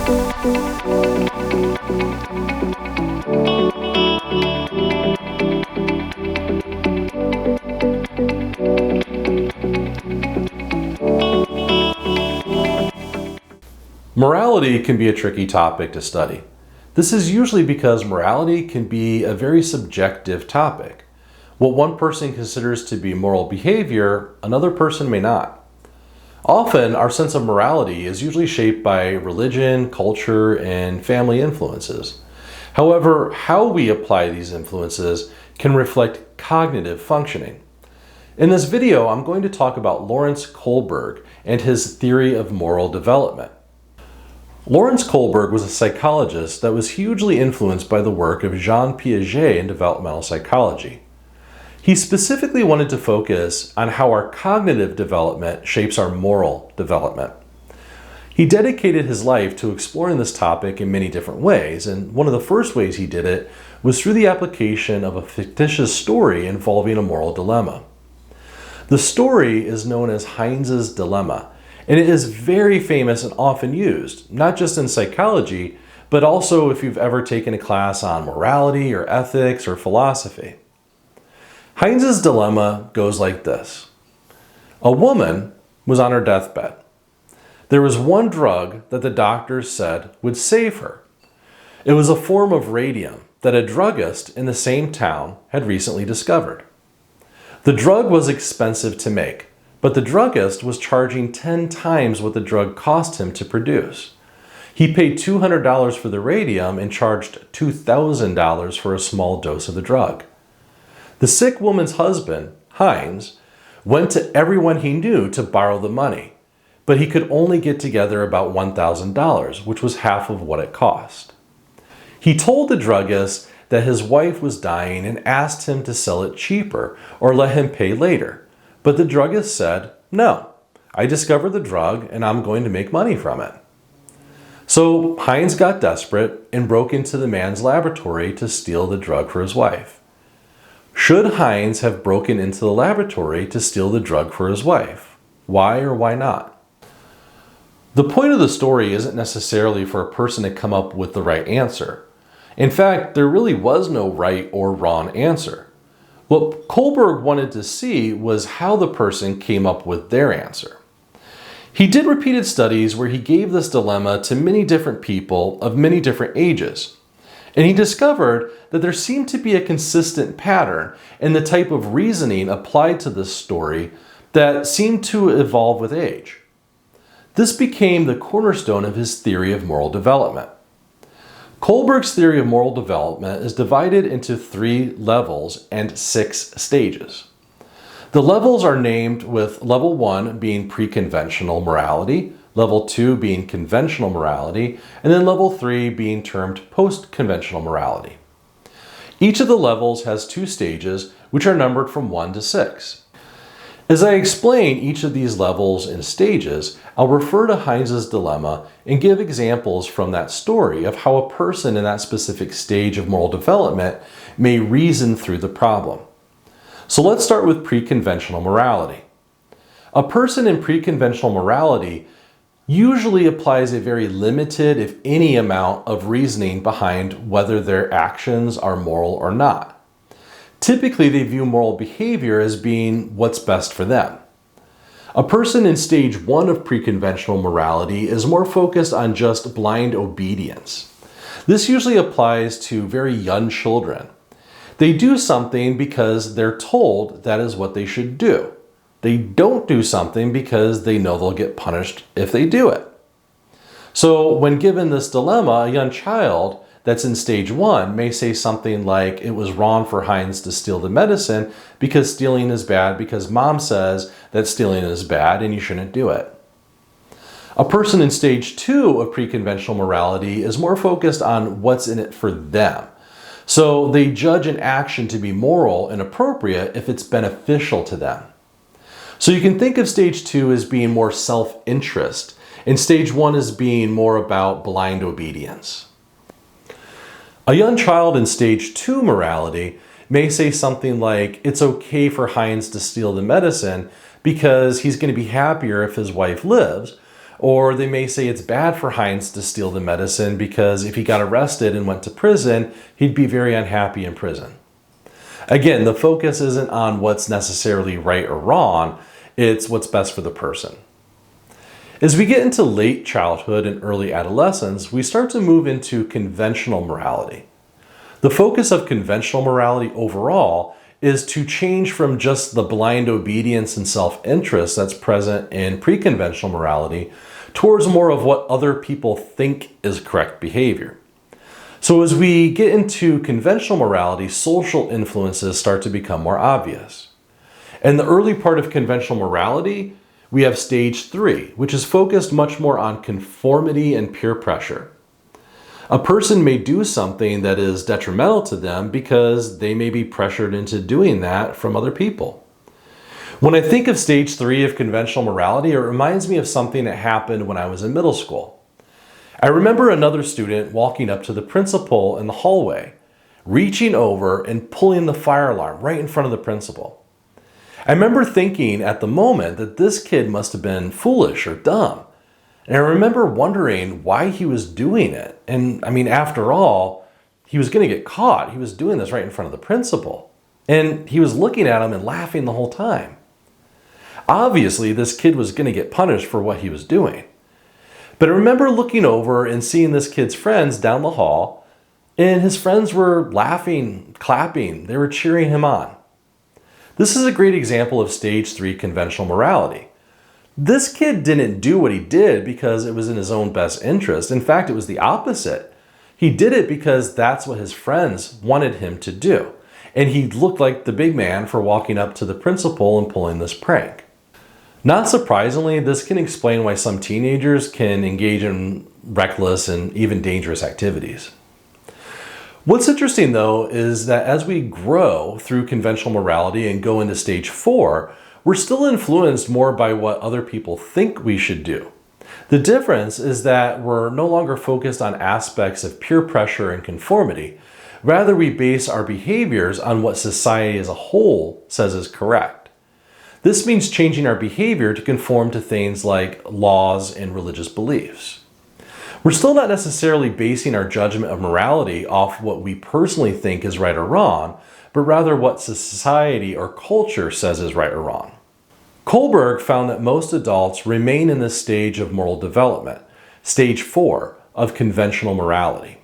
Morality can be a tricky topic to study. This is usually because morality can be a very subjective topic. What one person considers to be moral behavior, another person may not. Often, our sense of morality is usually shaped by religion, culture, and family influences. However, how we apply these influences can reflect cognitive functioning. In this video, I'm going to talk about Lawrence Kohlberg and his theory of moral development. Lawrence Kohlberg was a psychologist that was hugely influenced by the work of Jean Piaget in developmental psychology. He specifically wanted to focus on how our cognitive development shapes our moral development. He dedicated his life to exploring this topic in many different ways, and one of the first ways he did it was through the application of a fictitious story involving a moral dilemma. The story is known as Heinz's Dilemma, and it is very famous and often used, not just in psychology, but also if you've ever taken a class on morality or ethics or philosophy. Heinz's Dilemma goes like this. A woman was on her deathbed. There was one drug that the doctors said would save her. It was a form of radium that a druggist in the same town had recently discovered. The drug was expensive to make, but the druggist was charging 10 times what the drug cost him to produce. He paid $200 for the radium and charged $2,000 for a small dose of the drug. The sick woman's husband, Heinz, went to everyone he knew to borrow the money, but he could only get together about $1,000, which was half of what it cost. He told the druggist that his wife was dying and asked him to sell it cheaper or let him pay later. But the druggist said, no, I discovered the drug and I'm going to make money from it. So Heinz got desperate and broke into the man's laboratory to steal the drug for his wife. Should Heinz have broken into the laboratory to steal the drug for his wife? Why or why not? The point of the story isn't necessarily for a person to come up with the right answer. In fact, there really was no right or wrong answer. What Kohlberg wanted to see was how the person came up with their answer. He did repeated studies where he gave this dilemma to many different people of many different ages. And he discovered that there seemed to be a consistent pattern in the type of reasoning applied to this story that seemed to evolve with age. This became the cornerstone of his theory of moral development. Kohlberg's theory of moral development is divided into 3 levels and 6 stages. The levels are named with level 1 being pre-conventional morality, level 2 being conventional morality, and then level 3 being termed post-conventional morality. Each of the levels has 2 stages, which are numbered from 1 to 6. As I explain each of these levels and stages, I'll refer to Heinz's Dilemma and give examples from that story of how a person in that specific stage of moral development may reason through the problem. So let's start with pre-conventional morality. A person in pre-conventional morality usually applies a very limited, if any, amount of reasoning behind whether their actions are moral or not. Typically, they view moral behavior as being what's best for them. A person in stage 1 of pre-conventional morality is more focused on just blind obedience. This usually applies to very young children. They do something because they're told that is what they should do. They don't do something because they know they'll get punished if they do it. So when given this dilemma, a young child that's in stage 1 may say something like it was wrong for Heinz to steal the medicine because stealing is bad because mom says that stealing is bad and you shouldn't do it. A person in stage 2 of pre-conventional morality is more focused on what's in it for them. So they judge an action to be moral and appropriate if it's beneficial to them. So you can think of stage 2 as being more self-interest, and stage 1 as being more about blind obedience. A young child in stage 2 morality may say something like, it's okay for Heinz to steal the medicine because he's going to be happier if his wife lives, Or they may say it's bad for Heinz to steal the medicine because if he got arrested and went to prison, he'd be very unhappy in prison. Again, the focus isn't on what's necessarily right or wrong, it's what's best for the person. As we get into late childhood and early adolescence, we start to move into conventional morality. The focus of conventional morality overall is to change from just the blind obedience and self-interest that's present in pre-conventional morality towards more of what other people think is correct behavior. So as we get into conventional morality, social influences start to become more obvious. In the early part of conventional morality, we have stage 3, which is focused much more on conformity and peer pressure. A person may do something that is detrimental to them because they may be pressured into doing that from other people. When I think of stage 3 of conventional morality, it reminds me of something that happened when I was in middle school. I remember another student walking up to the principal in the hallway, reaching over and pulling the fire alarm right in front of the principal. I remember thinking at the moment that this kid must have been foolish or dumb. And I remember wondering why he was doing it. And I mean, after all, he was going to get caught. He was doing this right in front of the principal. And he was looking at him and laughing the whole time. Obviously, this kid was going to get punished for what he was doing. But I remember looking over and seeing this kid's friends down the hall, and his friends were laughing, clapping. They were cheering him on. This is a great example of stage 3 conventional morality. This kid didn't do what he did because it was in his own best interest. In fact, it was the opposite. He did it because that's what his friends wanted him to do. And he looked like the big man for walking up to the principal and pulling this prank. Not surprisingly, this can explain why some teenagers can engage in reckless and even dangerous activities. What's interesting, though, is that as we grow through conventional morality and go into stage 4, we're still influenced more by what other people think we should do. The difference is that we're no longer focused on aspects of peer pressure and conformity. Rather, we base our behaviors on what society as a whole says is correct. This means changing our behavior to conform to things like laws and religious beliefs. We're still not necessarily basing our judgment of morality off what we personally think is right or wrong, but rather what society or culture says is right or wrong. Kohlberg found that most adults remain in this stage of moral development, stage 4 of conventional morality.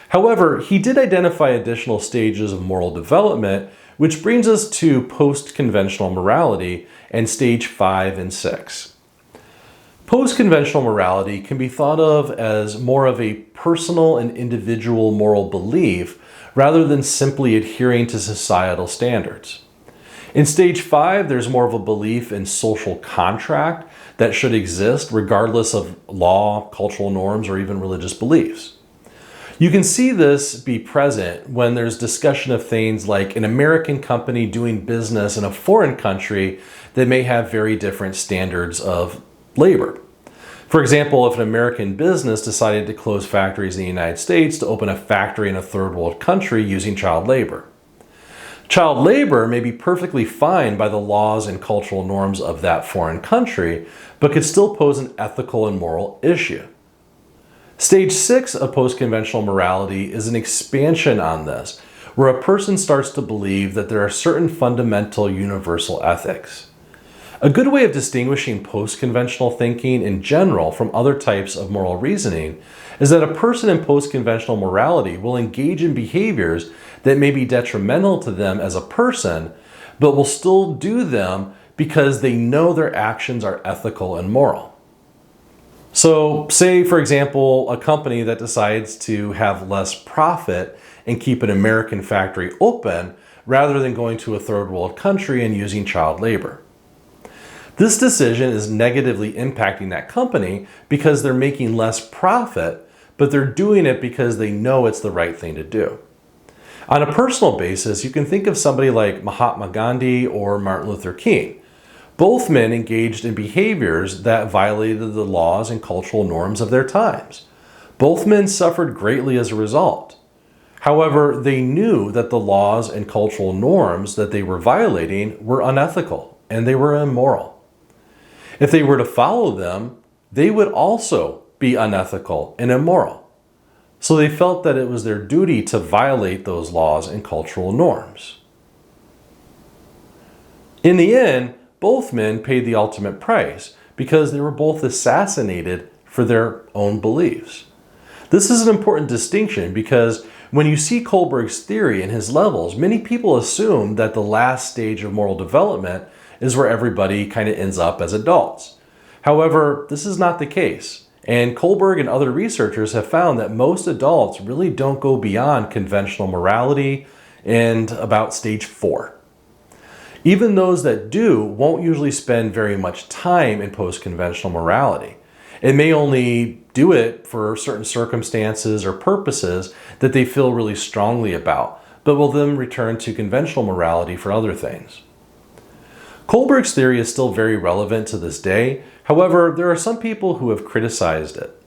However, he did identify additional stages of moral development, which brings us to post-conventional morality and stage 5 and 6. Post-conventional morality can be thought of as more of a personal and individual moral belief rather than simply adhering to societal standards. In stage 5, there's more of a belief in social contract that should exist regardless of law, cultural norms, or even religious beliefs. You can see this be present when there's discussion of things like an American company doing business in a foreign country that may have very different standards of labor. For example, if an American business decided to close factories in the United States to open a factory in a third world country using child labor. Child labor may be perfectly fine by the laws and cultural norms of that foreign country, but could still pose an ethical and moral issue. Stage 6 of post-conventional morality is an expansion on this, where a person starts to believe that there are certain fundamental universal ethics. A good way of distinguishing post-conventional thinking in general from other types of moral reasoning is that a person in post-conventional morality will engage in behaviors that may be detrimental to them as a person, but will still do them because they know their actions are ethical and moral. So, say, for example, a company that decides to have less profit and keep an American factory open rather than going to a third world country and using child labor. This decision is negatively impacting that company because they're making less profit, but they're doing it because they know it's the right thing to do. On a personal basis, you can think of somebody like Mahatma Gandhi or Martin Luther King. Both men engaged in behaviors that violated the laws and cultural norms of their times. Both men suffered greatly as a result. However, they knew that the laws and cultural norms that they were violating were unethical and they were immoral. If they were to follow them, they would also be unethical and immoral. So they felt that it was their duty to violate those laws and cultural norms. In the end, both men paid the ultimate price because they were both assassinated for their own beliefs. This is an important distinction because when you see Kohlberg's theory and his levels, many people assume that the last stage of moral development is where everybody kind of ends up as adults. However, this is not the case. And Kohlberg and other researchers have found that most adults really don't go beyond conventional morality and about stage 4. Even those that do won't usually spend very much time in post-conventional morality. It may only do it for certain circumstances or purposes that they feel really strongly about, but will then return to conventional morality for other things. Kohlberg's theory is still very relevant to this day. However, there are some people who have criticized it.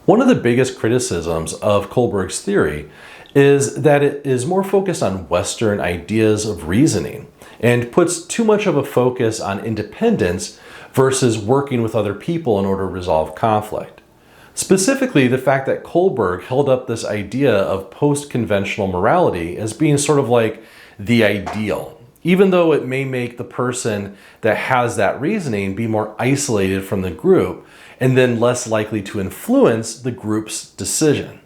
One of the biggest criticisms of Kohlberg's theory is that it is more focused on Western ideas of reasoning and puts too much of a focus on independence versus working with other people in order to resolve conflict. Specifically, the fact that Kohlberg held up this idea of post-conventional morality as being sort of like the ideal, even though it may make the person that has that reasoning be more isolated from the group and then less likely to influence the group's decision.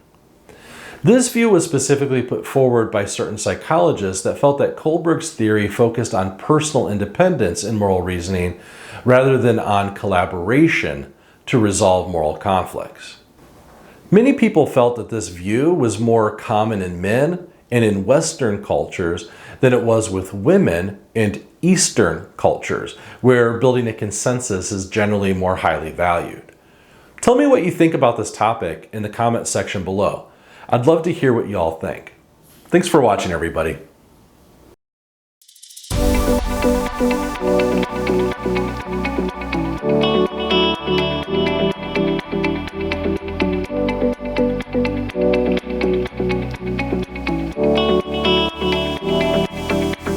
This view was specifically put forward by certain psychologists that felt that Kohlberg's theory focused on personal independence in moral reasoning rather than on collaboration to resolve moral conflicts. Many people felt that this view was more common in men and in Western cultures than it was with women and Eastern cultures, where building a consensus is generally more highly valued. Tell me what you think about this topic in the comment section below. I'd love to hear what you all think. Thanks for watching, everybody.